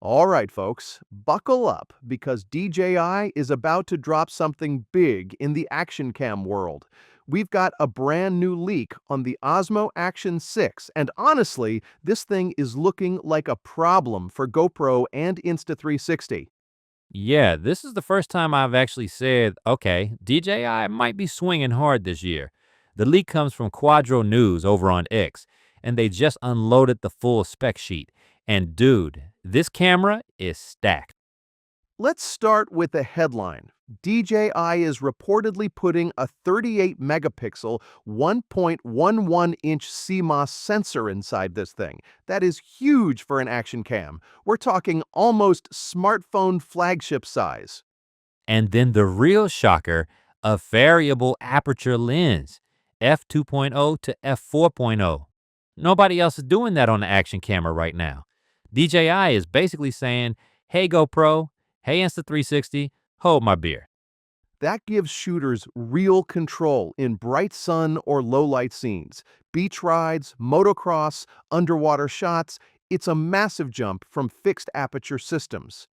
All right, folks, buckle up because DJI is about to drop something big in the action cam world. We've got a brand new leak on the Osmo Action 6, and honestly, this thing is looking like a problem for GoPro and Insta360. Yeah, this is the first time I've actually said, okay, DJI might be swinging hard this year. The leak comes from Quadro News over on X, and they just unloaded the full spec sheet. And dude, this camera is stacked. Let's start with the headline. DJI is reportedly putting a 38 megapixel, 1.11 inch CMOS sensor inside this thing. That is huge for an action cam. We're talking almost smartphone flagship size. And then the real shocker, a variable aperture lens, f2.0 to f4.0. Nobody else is doing that on the action camera right now. DJI is basically saying, hey GoPro, hey Insta360, hold my beer. That gives shooters real control in bright sun or low light scenes. Beach rides, motocross, underwater shots. It's a massive jump from fixed aperture systems.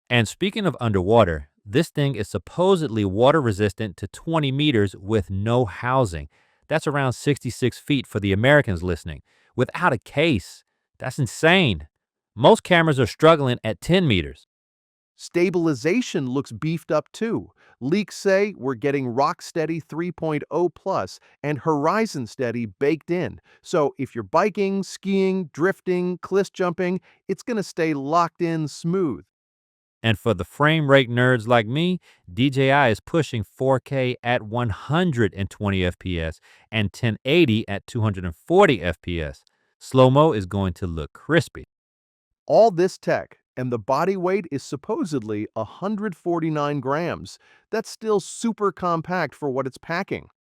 And speaking of underwater, this thing is supposedly water resistant to 20 meters with no housing. That's around 66 feet for the Americans listening. Without a case, that's insane. Most cameras are struggling at 10 meters. Stabilization looks beefed up too. Leaks say we're getting RockSteady 3.0 Plus and HorizonSteady baked in. So if you're biking, skiing, drifting, cliff jumping, it's going to stay locked in smooth. And for the frame rate nerds like me, DJI is pushing 4K at 120 FPS and 1080 at 240 FPS. Slow-mo is going to look crispy. All this tech, and the body weight is supposedly 149 grams. That's still super compact for what it's packing.